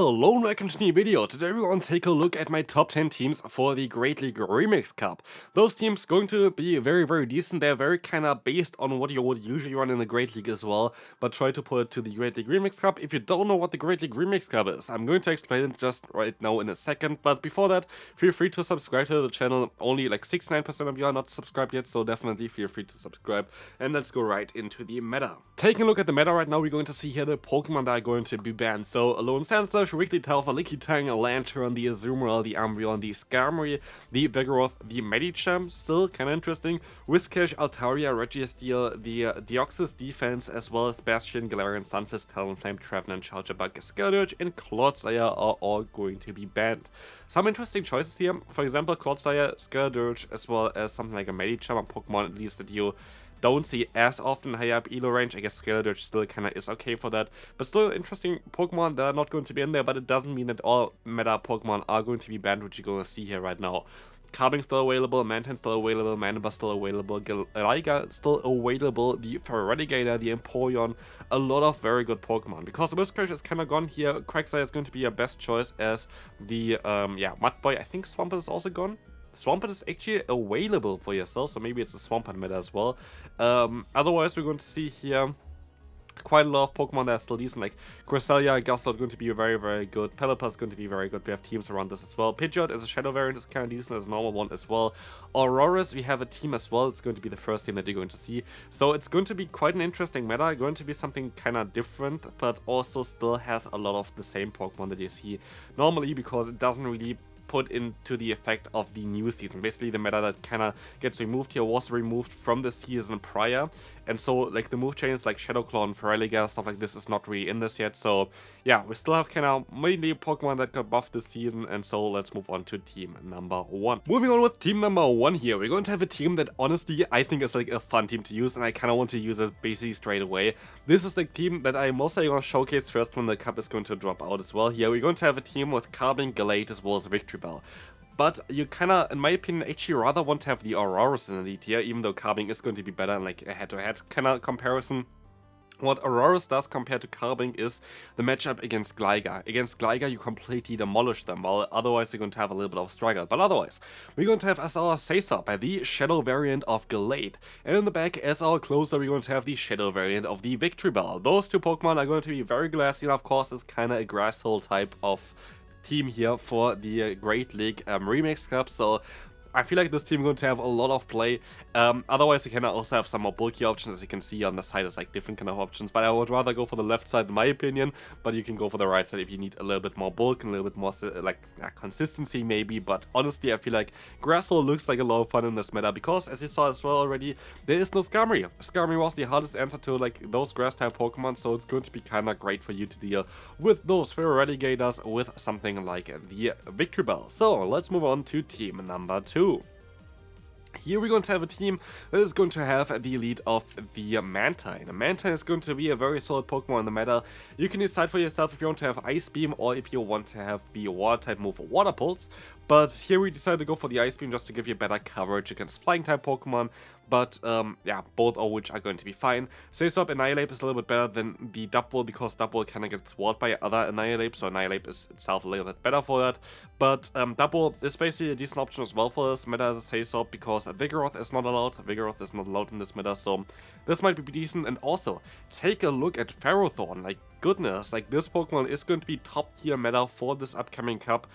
Hello and welcome to the new video. Today we're going to take a look at my top 10 teams for the Great League Remix Cup. Those teams going to be very decent. They're very kind of based on what you would usually run in the Great League as well, but try to put it to the Great League Remix Cup. If you don't know what the Great League Remix Cup is, I'm going to explain it just right now in a second, but before that, feel free to subscribe to the channel. Only like 69% of you are not subscribed yet, so definitely feel free to subscribe. And let's go right into the meta. Taking a look at the meta right now, we're going to see here the Pokemon that are going to be banned. So Alone Sandslash, Wigglytuff, Lickitung, Lantern, the Azumarill, the Umbreon, the Skarmory, the Vigoroth, the Medicham, still kinda interesting, Whiscash, Altaria, Registeel, the Deoxys Defense, as well as Bastion, Galarian, Stunfisk, Talonflame, Trevenant, Charjabug, Skeledirge, and Clodsire are all going to be banned. Some interesting choices here, for example, Clodsire, Skeledirge, as well as something like a Medicham, a Pokemon at least that you don't see as often high up elo range. I guess Skeledirge still kinda is okay for that, but still interesting Pokemon that are not going to be in there, but it doesn't mean that all meta Pokemon are going to be banned, which you're gonna see here right now. Carbink still available, Mantine still available, Manibus still available, Galaga still available, the Feraligatr, the Empoleon, a lot of very good Pokemon. Because the Whiscash is kinda gone here, Quagsire is going to be your best choice as the, Mudboy. I think Swampert is also gone. Swampert is actually available for yourself, so maybe it's a Swampert meta as well. Otherwise, we're going to see here quite a lot of Pokemon that are still decent, like Cresselia, Gastrodon going to be very good, Pelipper is going to be very good. We have teams around this as well. Pidgeot as a Shadow variant is kind of decent as a normal one as well. Aurorus, we have a team as well. It's going to be the first team that you're going to see. So it's going to be quite an interesting meta, going to be something kind of different, but also still has a lot of the same Pokemon that you see normally, because it doesn't really put into the effect of the new season. Basically, the meta that kind of gets removed here was removed from the season prior, and so like the move changes like Shadow Claw and Feraligatr, stuff like this is not really in this yet. So yeah, we still have kind of mainly Pokemon that got buffed this season, and so let's move on to team number 1. Moving on with team number 1 here, we're going to have a team that honestly I think is like a fun team to use, and I kind of want to use it basically straight away. This is the team that I'm mostly going to showcase first when the cup is going to drop out as well. Here we're going to have a team with Carbink, Gallade, as well as Victreebel. But you kinda, in my opinion, actually rather want to have the Aurorus in the lead here, even though Carbink is going to be better in like a head-to-head kinda comparison. What Aurorus does compared to Carbink is the matchup against Gligar. Against Gligar, you completely demolish them, while otherwise you're going to have a little bit of struggle. But otherwise, we're going to have as our Sasop the Shadow variant of Gallade. And in the back, as our closer, we're going to have the Shadow variant of the Victreebel. Those two Pokemon are going to be very glassy, and of course, it's kinda a grass hole type of team here for the Great League Remix Cup, so I feel like this team is going to have a lot of play. Otherwise, you can also have some more bulky options. As you can see on the side, is like different kind of options, but I would rather go for the left side in my opinion, but you can go for the right side if you need a little bit more bulk and a little bit more consistency maybe. But honestly, I feel like Grassel looks like a lot of fun in this meta, because as you saw as well already, there is no Skarmory. Skarmory was the hardest answer to like those grass type Pokemon, so it's going to be kind of great for you to deal with those Feraligatrs with something like the Victreebel. So let's move on to team number 2. Here we're going to have a team that is going to have the lead of the Mantine. The Mantine is going to be a very solid Pokemon in the meta. You can decide for yourself if you want to have Ice Beam or if you want to have the Water type move Water Pulse. But here we decided to go for the Ice Beam just to give you better coverage against Flying type Pokemon. But yeah, both of which are going to be fine. Sasop Annihilate is a little bit better than the Dubwool, because Dubwool kind of gets walled by other Annihilate, so Annihilate is itself a little bit better for that. But Dubwool is basically a decent option as well for this meta as a Sasop, because Vigoroth is not allowed. Vigoroth is not allowed in this meta, so this might be decent. And also, take a look at Ferrothorn. Like, goodness, like this Pokemon is going to be top tier meta for this upcoming cup.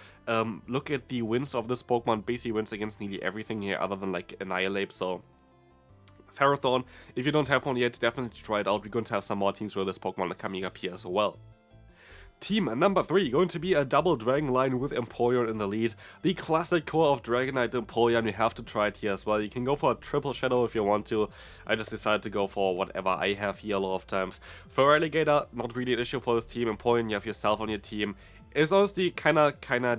Look at the wins of this Pokemon. Basically wins against nearly everything here other than like Annihilate, so Ferrothorn, if you don't have one yet, definitely try it out. We're going to have some more teams where this Pokemon are coming up here as well. Team number 3, going to be a double Dragon line with Empoleon in the lead. The classic core of Dragonite Empoleon, you have to try it here as well. You can go for a triple Shadow if you want to. I just decided to go for whatever I have here a lot of times. Feraligatr, not really an issue for this team. Empoleon, you have yourself on your team. It's honestly kinda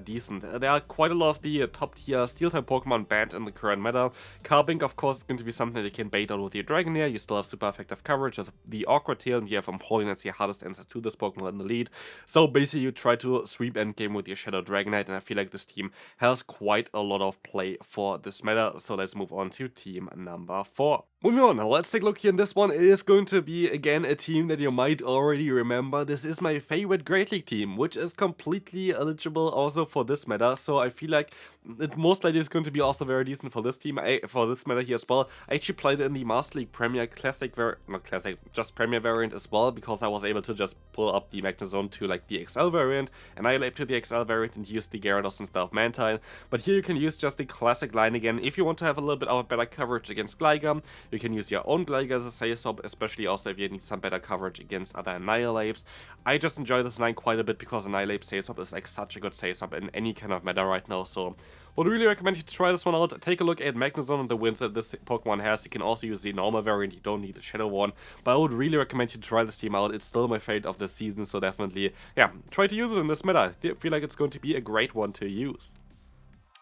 decent. There are quite a lot of the top tier steel type Pokemon banned in the current meta. Carbink, of course, is going to be something that you can bait out with your Dragonair. You still have super effective coverage with the Awkward Tail, and you have Empoleon as the hardest answer to this Pokemon in the lead. So basically, you try to sweep endgame with your Shadow Dragonite, and I feel like this team has quite a lot of play for this meta. So let's move on to team number 4. Moving on, now let's take a look here in this one. It is going to be, again, a team that you might already remember. This is my favorite Great League team, which is completely eligible also for this meta. So I feel like it most likely is going to be also very decent for this team, for this meta here as well. I actually played it in the Master League Premier Classic, not Classic, just Premier variant as well, because I was able to just pull up the Magnezone to like the XL variant, Annihilate to the XL variant, and use the Gyarados instead of Mantine. But here you can use just the classic line again. If you want to have a little bit of a better coverage against Gligar, you can use your own Gligar as a save swap, especially also if you need some better coverage against other Annihilates. I just enjoy this line quite a bit because Annihilate save swap is like such a good save swap in any kind of meta right now, so would really recommend you to try this one out. Take a look at Magnezone and the wins that this Pokemon has. You can also use the normal variant, you don't need the Shadow one, but I would really recommend you to try this team out. It's still my favorite of the season, so definitely, yeah, try to use it in this meta. I feel like it's going to be a great one to use.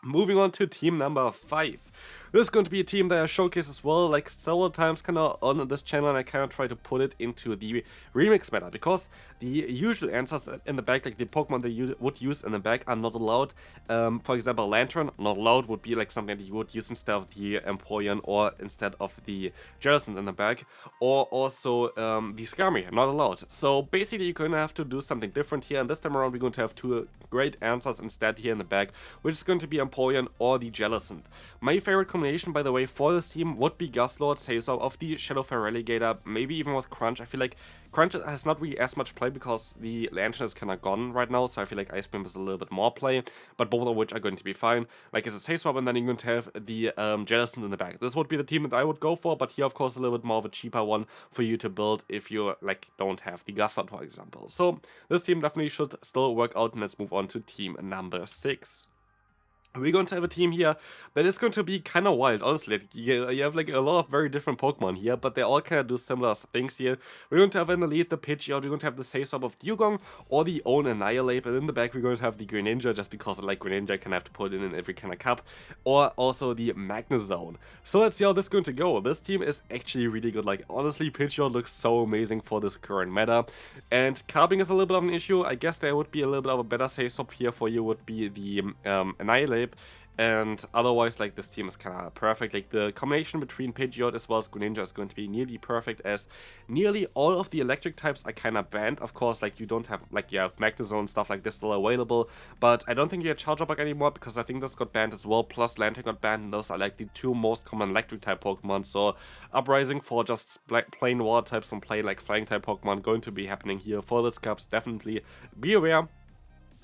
Moving on to team number 5. This is going to be a team that I showcase as well, like several times kind of on this channel, and I kind of try to put it into the remix meta, because the usual answers in the back, like the Pokemon that you would use in the back, are not allowed. For example, Lantern, not allowed, would be like something that you would use instead of the Empoleon or instead of the Jellicent in the back, or also the Skirmy, not allowed. So basically you're going to have to do something different here, and this time around we're going to have 2 great answers instead here in the back, which is going to be Empoleon or the Jellicent. My favorite combination, by the way, for this team would be Guzzlord, Sazor of the Shadow Feraligatr, maybe even with Crunch. I feel like Crunch has not really as much play because the Lantern is kind of gone right now, so I feel like Ice Beam is a little bit more play, but both of which are going to be fine. Like as a save swap, and then you're going to have the Jellicent in the back. This would be the team that I would go for, but here of course a little bit more of a cheaper one for you to build if you like don't have the Guzzlord, for example. So this team definitely should still work out, and let's move on to team number 6. We're going to have a team here that is going to be kind of wild, honestly. You have like a lot of very different Pokemon here, but they all kind of do similar things here. We're going to have in the lead the Pidgeot, we're going to have the save swap of Dugong or the own Annihilate, and in the back we're going to have the Greninja, just because I like Greninja, I kind of have to put it in every kind of cup, or also the Magnezone. So let's see how this is going to go. This team is actually really good. Like honestly, Pidgeot looks so amazing for this current meta, and carving is a little bit of an issue. I guess there would be a little bit of a better save swap here for you would be the Annihilate. And otherwise, like, this team is kind of perfect. Like, the combination between Pidgeot as well as Greninja is going to be nearly perfect, as nearly all of the electric types are kind of banned. Of course, like, you don't have, like, you have Magnezone, stuff like this still available, but I don't think you have Charger Bug anymore, because I think this got banned as well, plus Lantern got banned, and those are, like, the 2 most common electric type Pokemon. So Uprising for just plain water types and plain, like, flying type Pokemon going to be happening here for this cups. Definitely be aware.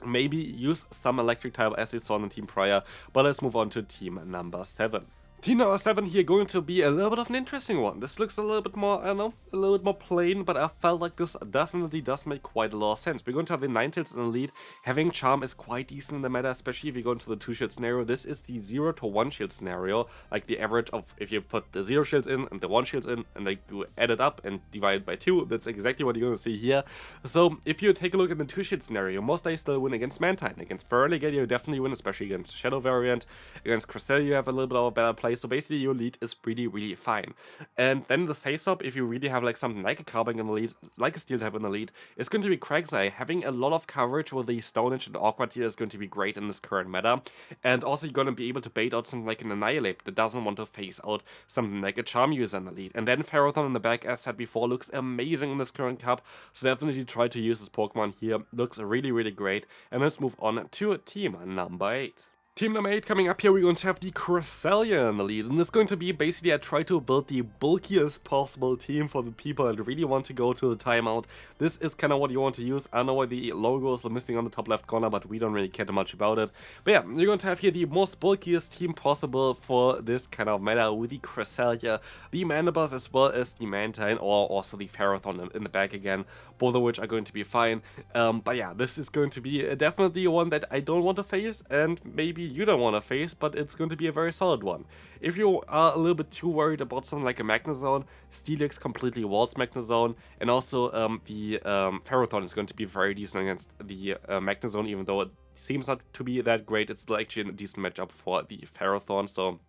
Maybe use some electric type as you saw on the team prior, but let's move on to team number 7. Team number 7 here going to be a little bit of an interesting one. This looks a little bit more, I don't know, a little bit more plain, but I felt like this definitely does make quite a lot of sense. We're going to have the Ninetales in the lead. Having Charm is quite decent in the meta, especially if you go into the 2-shield scenario. This is the 0 to 1 shield scenario, like the average of if you put the 0 shields in and the 1 shields in, and like you add it up and divide it by 2, that's exactly what you're going to see here. So if you take a look at the 2-shield scenario, most days still win against Mantine. Against Feraligatr you definitely win, especially against Shadow variant. Against Cresselia you have a little bit of a better play. So basically your lead is really fine. And then the save swap, if you really have like something like a Carbink in the lead, like a Steel type in the lead, it's going to be Quagsire. Having a lot of coverage with the Stone Edge and Awkward here is going to be great in this current meta. And also you're going to be able to bait out something like an Annihilate that doesn't want to face out something like a Charm user in the lead. And then Ferrothorn in the back, as said before, looks amazing in this current cup. So definitely try to use this Pokemon here. Looks really great. And let's move on to team number 8. Team number 8 coming up here, we're going to have the Cresselia in the lead, and it's going to be basically I try to build the bulkiest possible team for the people that really want to go to the timeout. This is kind of what you want to use. I know why the logo is missing on the top left corner, but we don't really care too much about it. But yeah, you're going to have here the most bulkiest team possible for this kind of meta with the Cresselia, the Mandibuzz, as well as the Mantine, or also the Ferrothorn in the back again, both of which are going to be fine. But yeah, this is going to be definitely one that I don't want to face, and maybe you don't want to face, but it's going to be a very solid one. If you are a little bit too worried about something like a Magnezone, Steelix completely walls Magnezone, and also the Ferrothorn is going to be very decent against the Magnezone, even though it seems not to be that great. It's still actually a decent matchup for the Ferrothorn, so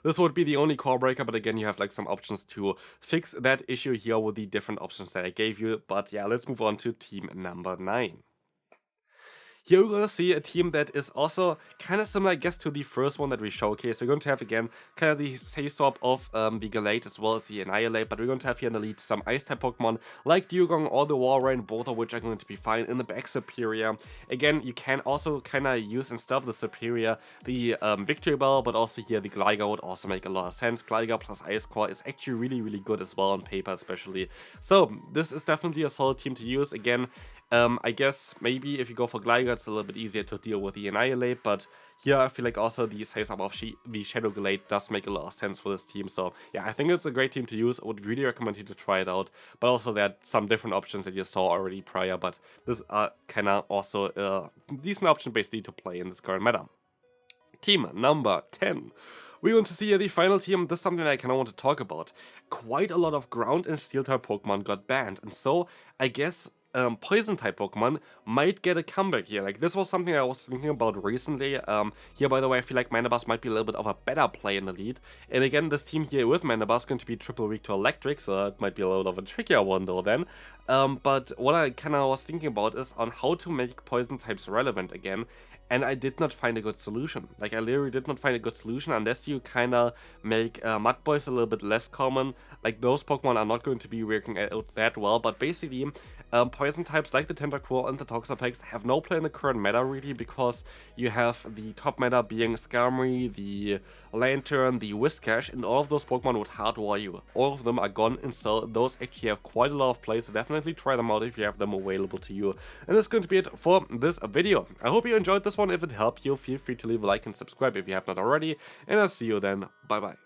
this would be the only core breaker, but again, you have like some options to fix that issue here with the different options that I gave you. But yeah, let's move on to team number 9. Here we're gonna see a team that is also kind of similar, I guess, to the first one that we showcased. We're going to have again kind of the same swap of the Gallade as well as the Annihilate, but we're going to have here in the lead some Ice-type Pokemon like Dugong or the Walrein, both of which are going to be fine. In the back, Superior. Again, you can also kind of use instead of the Superior the Victory Bell, but also here the Gligar would also make a lot of sense. Gligar plus Ice Core is actually really good as well on paper, especially. So this is definitely a solid team to use. Again, I guess maybe if you go for Gligar, it's a little bit easier to deal with the Annihilate, but here I feel like also the size up of the Shadow Gallade does make a lot of sense for this team. So yeah, I think it's a great team to use. I would really recommend you to try it out, but also there are some different options that you saw already prior, but this are kind of also a decent option basically to play in this current meta. Team number 10. We're going to see the final team. This is something I kind of want to talk about. Quite a lot of ground and steel type Pokemon got banned, and so I guess poison type Pokemon might get a comeback here. Like, this was something I was thinking about recently. Here, by the way, I feel like Manabuzz might be a little bit of a better play in the lead. And again, this team here with Manabuzz is going to be triple weak to electric, so it might be a little bit of a trickier one though then. But what I kind of was thinking about is on how to make poison types relevant again. And I did not find a good solution. Like, I literally did not find a good solution unless you kind of make Mud Boys a little bit less common. Like, those Pokemon are not going to be working out that well, but basically, poison types like the Tentacruel and the Toxapex have no play in the current meta really, because you have the top meta being Skarmory, the Lantern, the Whiscash, and all of those Pokemon would hardwire you. All of them are gone, and so those actually have quite a lot of play, so definitely try them out if you have them available to you. And that's going to be it for this video. I hope you enjoyed this one. If it helped you, feel free to leave a like and subscribe if you have not already, and I'll see you then. Bye bye.